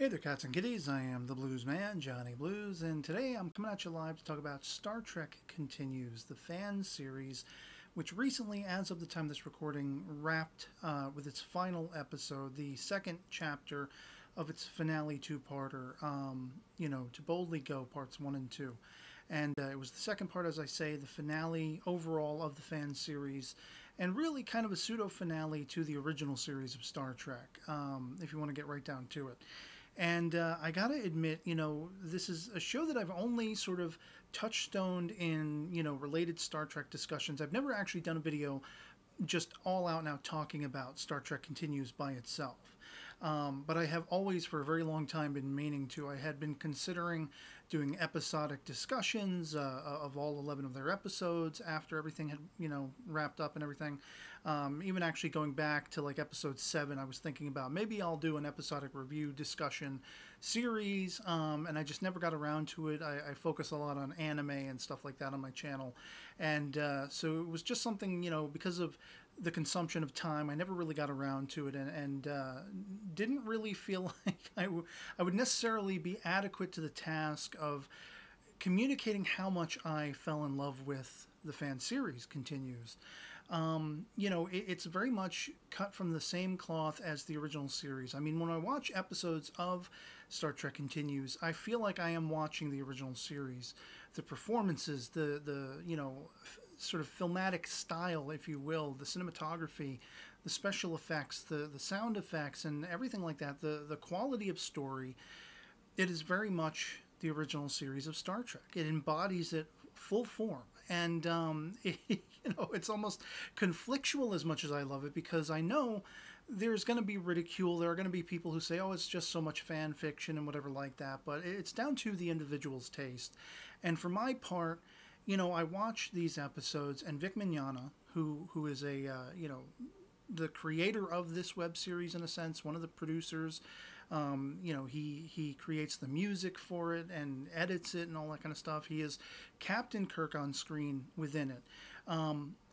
Hey there, cats and kitties. I am the Blues Man, Johnny Blues, and today I'm coming at you live to talk about Star Trek Continues, the fan series, which recently, as of the time of this recording, wrapped with its final episode, the second chapter of its finale two-parter, To Boldly Go, parts 1 and 2. And it was the second part, as I say, the finale overall of the fan series, and really kind of a pseudo-finale to the original series of Star Trek, if you want to get right down to it. And I gotta admit, this is a show that I've only sort of touchstoned in, related Star Trek discussions. I've never actually done a video just all out now talking about Star Trek Continues by itself. But I have always, for a very long time, been meaning to. I had been considering doing episodic discussions of all 11 of their episodes after everything had, wrapped up and everything. Even actually going back to like episode 7, I was thinking about maybe I'll do an episodic review discussion series, and I just never got around to it. I focus a lot on anime and stuff like that on my channel, and so it was just something, because of the consumption of time, I never really got around to it, and didn't really feel like I would necessarily be adequate to the task of communicating how much I fell in love with the fan series Continues. It's very much cut from the same cloth as the original series. I mean, when I watch episodes of Star Trek Continues, I feel like I am watching the original series. The performances, the sort of filmatic style, if you will, the cinematography, the special effects, the sound effects, and everything like that, the quality of story, it is very much the original series of Star Trek. It embodies it full form. And, it's almost conflictual as much as I love it, because I know there's going to be ridicule. There are going to be people who say, oh, it's just so much fan fiction and whatever like that. But it's down to the individual's taste. And for my part, I watch these episodes, and Vic Mignogna, who is the creator of this web series in a sense, one of the producers, he creates the music for it and edits it and all that kind of stuff. He is Captain Kirk on screen within it.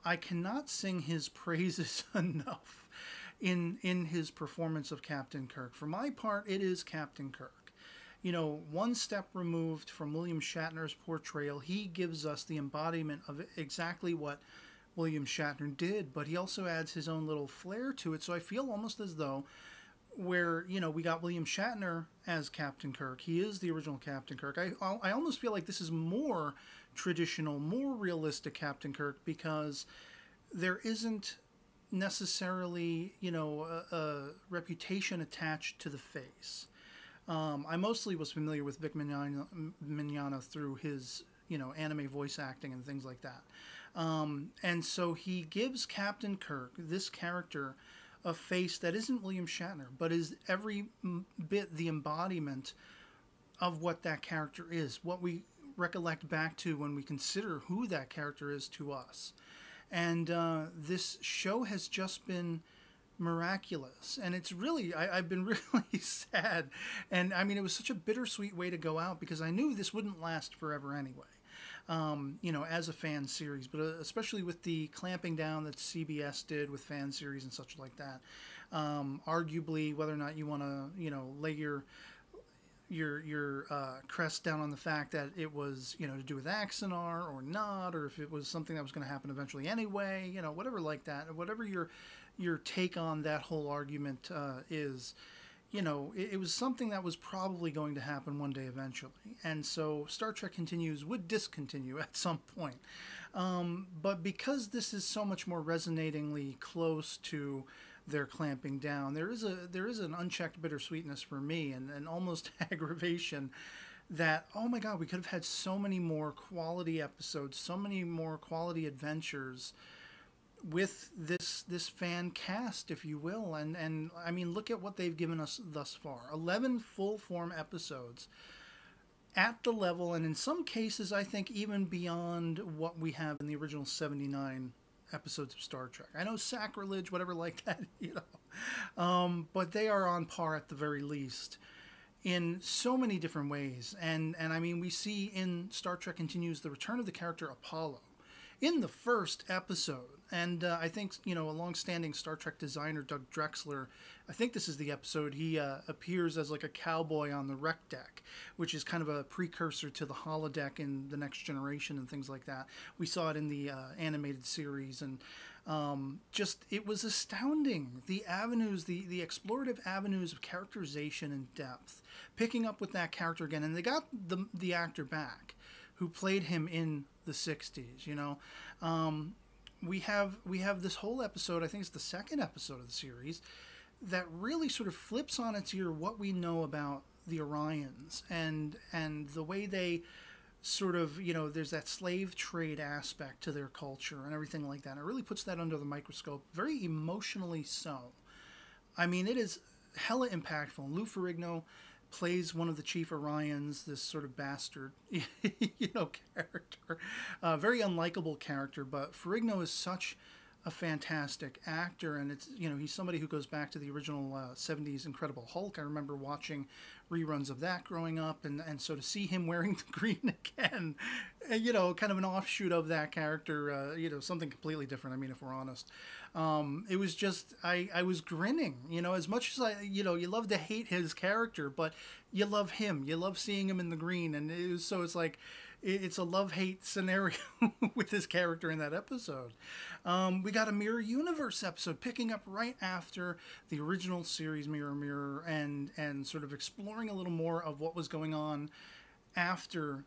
I cannot sing his praises enough in his performance of Captain Kirk. For my part, it is Captain Kirk. One step removed from William Shatner's portrayal, he gives us the embodiment of exactly what William Shatner did, but he also adds his own little flair to it. So I feel almost as though where, we got William Shatner as Captain Kirk. He is the original Captain Kirk. I almost feel like this is more traditional, more realistic Captain Kirk, because there isn't necessarily, a reputation attached to the face. I mostly was familiar with Vic Mignogna through his, anime voice acting and things like that. And so he gives Captain Kirk, this character, a face that isn't William Shatner, but is every bit the embodiment of what that character is, what we recollect back to when we consider who that character is to us. And this show has just been miraculous, and it's really, I've been really sad, and I mean, it was such a bittersweet way to go out, because I knew this wouldn't last forever anyway, as a fan series, but especially with the clamping down that CBS did with fan series and such like that. Arguably, whether or not you want to, lay your crest down on the fact that it was, to do with Axanar or not, or if it was something that was going to happen eventually anyway, whatever like that, whatever your take on that whole argument is, it was something that was probably going to happen one day eventually. And so Star Trek Continues would discontinue at some point. But because this is so much more resonatingly close to their clamping down, there is an unchecked bittersweetness for me, and almost aggravation that, oh my God, we could have had so many more quality episodes, so many more quality adventures with this fan cast, if you will. And I mean, look at what they've given us thus far. 11 full form episodes at the level, and in some cases I think even beyond what we have in the original 79 episodes of Star Trek. I know sacrilege, whatever like that, but they are on par at the very least in so many different ways. And I mean, we see in Star Trek Continues the return of the character Apollo in the first episode. And I think, a longstanding Star Trek designer, Doug Drexler, I think this is the episode, he appears as like a cowboy on the wreck deck, which is kind of a precursor to the holodeck in The Next Generation and things like that. We saw it in the animated series, and just, it was astounding. The avenues, the explorative avenues of characterization and depth, picking up with that character again. And they got the actor back who played him in the 60s, we have this whole episode, I think it's the second episode of the series, that really sort of flips on its ear what we know about the Orions and the way they sort of, there's that slave trade aspect to their culture and everything like that. It really puts that under the microscope, very emotionally so. I mean, it is hella impactful. Lou Ferrigno plays one of the Chief Orions, this sort of bastard, character. Very unlikable character, but Ferrigno is such a fantastic actor, and it's, he's somebody who goes back to the original 70s Incredible Hulk. I remember watching reruns of that growing up, and so to see him wearing the green again, kind of an offshoot of that character, something completely different, I mean, if we're honest. It was just, I was grinning, as much as you love to hate his character, but you love him. You love seeing him in the green, and it's like, it's a love-hate scenario with his character in that episode. We got a Mirror Universe episode picking up right after the original series Mirror Mirror, and sort of exploring a little more of what was going on after,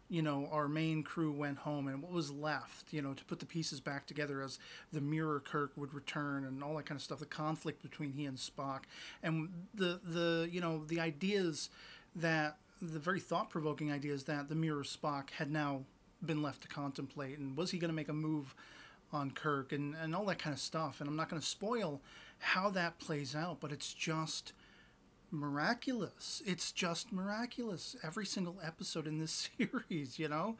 our main crew went home and what was left, to put the pieces back together as the Mirror Kirk would return and all that kind of stuff, the conflict between he and Spock, and the ideas that, the very thought-provoking ideas that the Mirror Spock had now been left to contemplate, and was he going to make a move on Kirk, and all that kind of stuff. And I'm not going to spoil how that plays out, but it's just miraculous. It's just miraculous. Every single episode in this series, you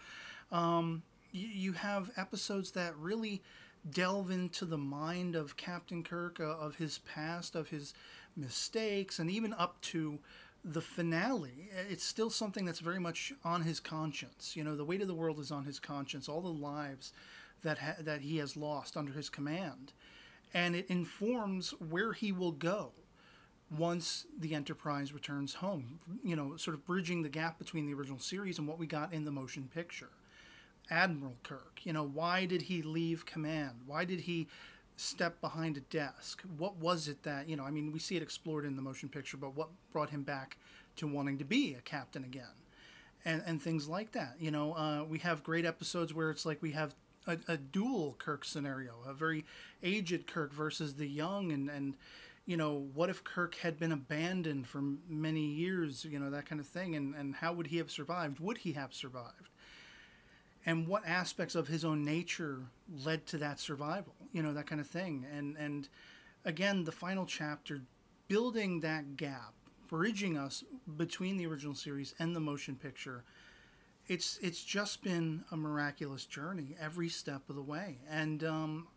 have episodes that really delve into the mind of Captain Kirk, of his past, of his mistakes, and even up to the finale. It's still something that's very much on his conscience. The weight of the world is on his conscience, all the lives that he has lost under his command. And it informs where he will go once the Enterprise returns home, sort of bridging the gap between the original series and what we got in the motion picture. Admiral Kirk, why did he leave command? Why did he step behind a desk? What was it that, we see it explored in the motion picture, but what brought him back to wanting to be a captain again? And things like that. We have great episodes where it's like we have a dual Kirk scenario, a very aged Kirk versus the young, and what if Kirk had been abandoned for many years, that kind of thing, and how would he have survived? Would he have survived? And what aspects of his own nature led to that survival, that kind of thing. And again, the final chapter, building that gap, bridging us between the original series and the motion picture. It's just been a miraculous journey every step of the way. And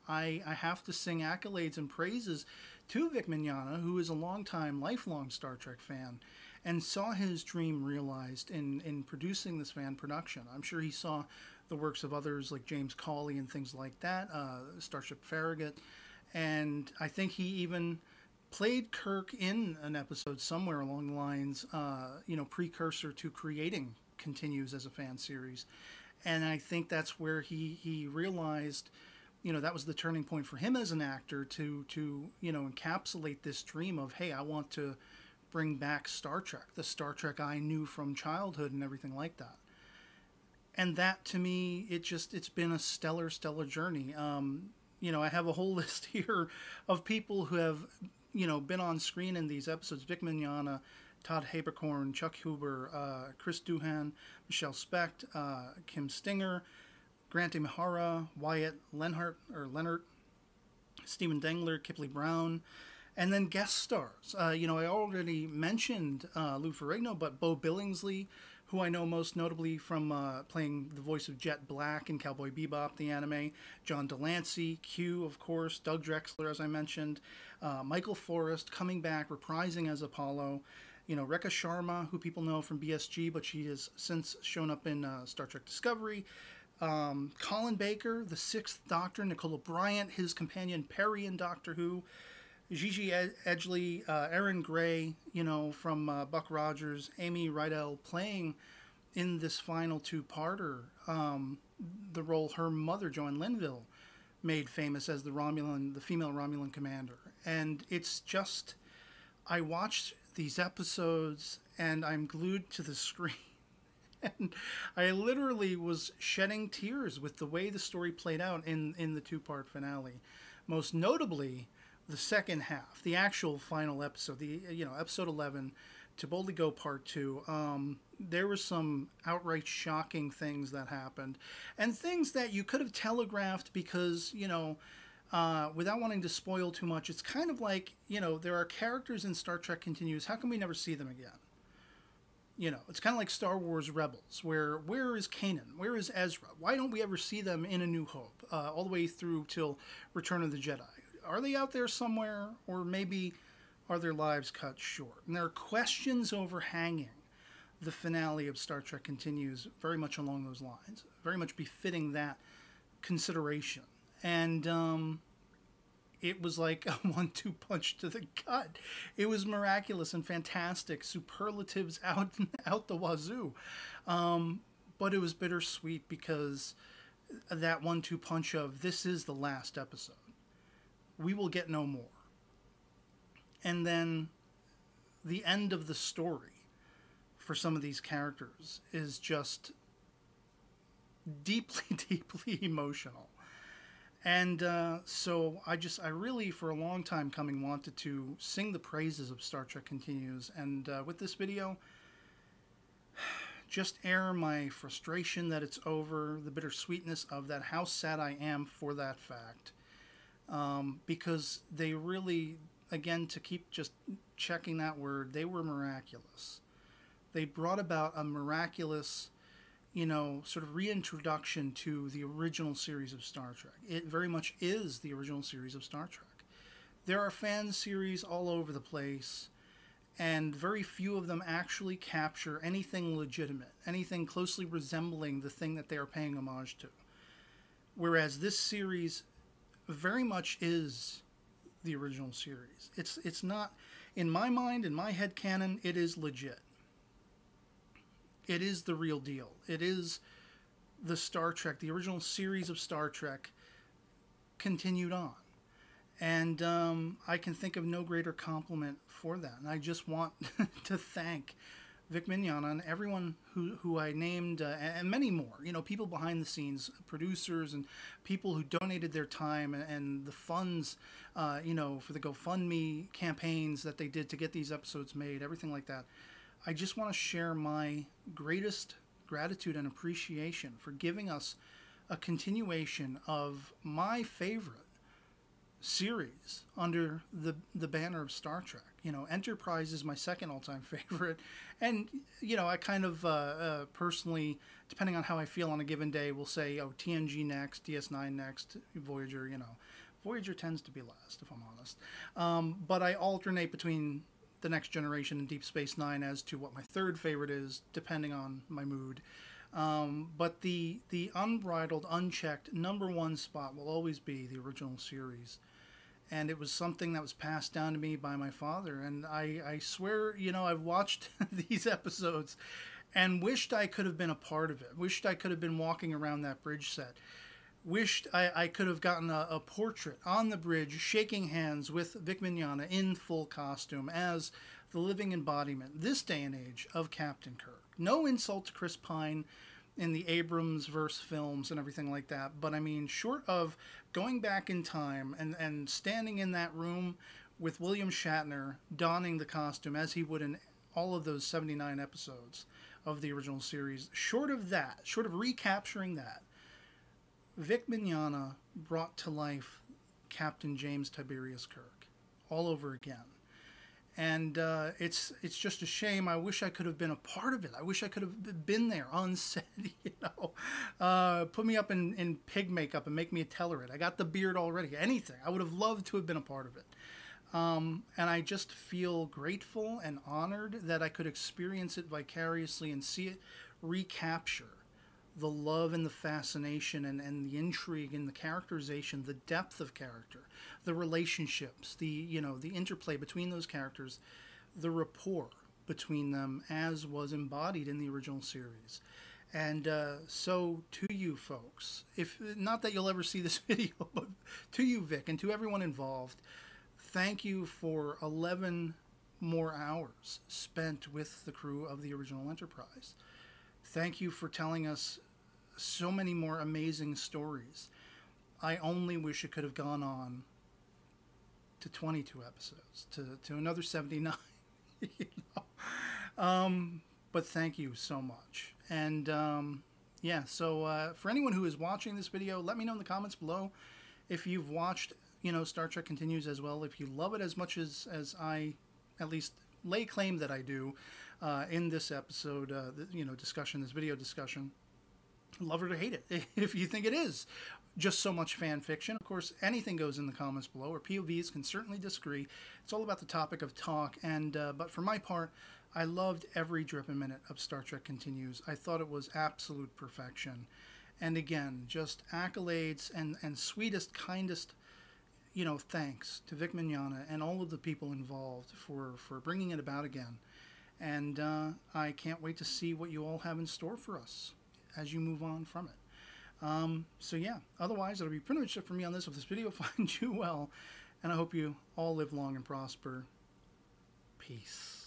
I have to sing accolades and praises to Vic Mignogna, who is a lifelong Star Trek fan, and saw his dream realized in producing this fan production. I'm sure he saw the works of others like James Cawley and things like that, Starship Farragut, and I think he even played Kirk in an episode somewhere along the lines, precursor to creating Continues as a fan series. And I think that's where he realized, that was the turning point for him as an actor to encapsulate this dream of, hey, I want to bring back Star Trek, the Star Trek I knew from childhood and everything like that. And that, to me, it's been a stellar journey. I have a whole list here of people who have, been on screen in these episodes. Vic Mignogna, Todd Haberkorn, Chuck Huber, Chris Doohan, Michelle Specht, Kim Stinger, Grant Imahara, Wyatt Leonard, Stephen Dengler, Kipley Brown, and then guest stars. I already mentioned Lou Ferrigno, but Bo Billingsley, who I know most notably from playing the voice of Jet Black in Cowboy Bebop, the anime, John Delancey, Q, of course, Doug Drexler, as I mentioned, Michael Forrest coming back, reprising as Apollo, Rekha Sharma, who people know from BSG, but she has since shown up in Star Trek Discovery, Colin Baker, the Sixth Doctor, Nicola Bryant, his companion Perry in Doctor Who, Gigi Edgley, Aaron Gray, from Buck Rogers, Amy Rydell playing in this final two-parter the role her mother, Joan Linville, made famous as the female Romulan commander. And it's just, I watched these episodes and I'm glued to the screen. And I literally was shedding tears with the way the story played out in the two-part finale. Most notably, the second half, the actual final episode, episode 11, To Boldly Go Part 2. There were some outright shocking things that happened, and things that you could have telegraphed because, without wanting to spoil too much, it's kind of like, there are characters in Star Trek Continues. How come we never see them again? It's kind of like Star Wars Rebels, where is Kanan? Where is Ezra? Why don't we ever see them in A New Hope, all the way through till Return of the Jedi? Are they out there somewhere, or maybe are their lives cut short? And there are questions overhanging the finale of Star Trek Continues, very much along those lines, very much befitting that consideration. And it was like a 1-2 punch to the gut. It was miraculous and fantastic, superlatives out the wazoo. But it was bittersweet because that 1-2 punch of, this is the last episode. We will get no more. And then the end of the story for some of these characters is just deeply, deeply emotional. And so I really, for a long time coming, wanted to sing the praises of Star Trek Continues. And with this video, just air my frustration that it's over, the bittersweetness of that, how sad I am for that fact. Because they really, again, to keep just checking that word, they were miraculous. They brought about a miraculous, sort of reintroduction to the original series of Star Trek. It very much is the original series of Star Trek. There are fan series all over the place, and very few of them actually capture anything legitimate, anything closely resembling the thing that they are paying homage to. Whereas this series very much is the original series. It's not, in my mind, in my headcanon, it is legit. It is the real deal. It is the Star Trek, the original series of Star Trek, continued on. And I can think of no greater compliment for that. And I just want to thank Vic Mignogna and everyone who I named, and many more, people behind the scenes, producers and people who donated their time and the funds, for the GoFundMe campaigns that they did to get these episodes made, everything like that. I just want to share my greatest gratitude and appreciation for giving us a continuation of my favorite series under the banner of Star Trek. Enterprise is my second all-time favorite, and I kind of personally, depending on how I feel on a given day, will say, oh, TNG next, DS9 next, Voyager. Voyager tends to be last, if I'm honest. But I alternate between The Next Generation and Deep Space Nine as to what my third favorite is, depending on my mood. But the unbridled, unchecked #1 spot will always be the original series. And it was something that was passed down to me by my father. And I swear, I've watched these episodes and wished I could have been a part of it. Wished I could have been walking around that bridge set. Wished I could have gotten a portrait on the bridge, shaking hands with Vic Mignogna in full costume as the living embodiment, this day and age, of Captain Kirk. No insult to Chris Pine in the Abrams-verse films and everything like that, but I mean, short of going back in time and standing in that room with William Shatner donning the costume as he would in all of those 79 episodes of the original series, short of that, short of recapturing that, Vic Mignogna brought to life Captain James Tiberius Kirk all over again. And it's just a shame. I wish I could have been a part of it. I wish I could have been there on set, Put me up in pig makeup and make me a Tellerit. I got the beard already. Anything. I would have loved to have been a part of it. And I just feel grateful and honored that I could experience it vicariously and see it recapture the love and the fascination and the intrigue and the characterization, the depth of character, the relationships, the interplay between those characters, the rapport between them as was embodied in the original series. And so to you folks, if not that you'll ever see this video, but to you, Vic, and to everyone involved, thank you for 11 more hours spent with the crew of the original Enterprise. Thank you for telling us so many more amazing stories. I only wish it could have gone on to 22 episodes, to another 79. You know? But thank you so much. And yeah, so for anyone who is watching this video, let me know in the comments below if you've watched, Star Trek Continues as well, if you love it as much as I at least lay claim that I do in this episode, discussion, this video discussion. Love it or hate it. If you think it is just so much fan fiction, of course, anything goes in the comments below, or POVs can certainly disagree. It's all about the topic of talk, and but for my part, I loved every drip and minute of Star Trek Continues. I thought it was absolute perfection. And again, just accolades and sweetest, kindest, thanks to Vic Mignogna and all of the people involved for bringing it about again. And I can't wait to see what you all have in store for us as you move on from it. So yeah, otherwise it'll be pretty much it for me on this. If this video finds you well, and I hope you all live long and prosper. Peace.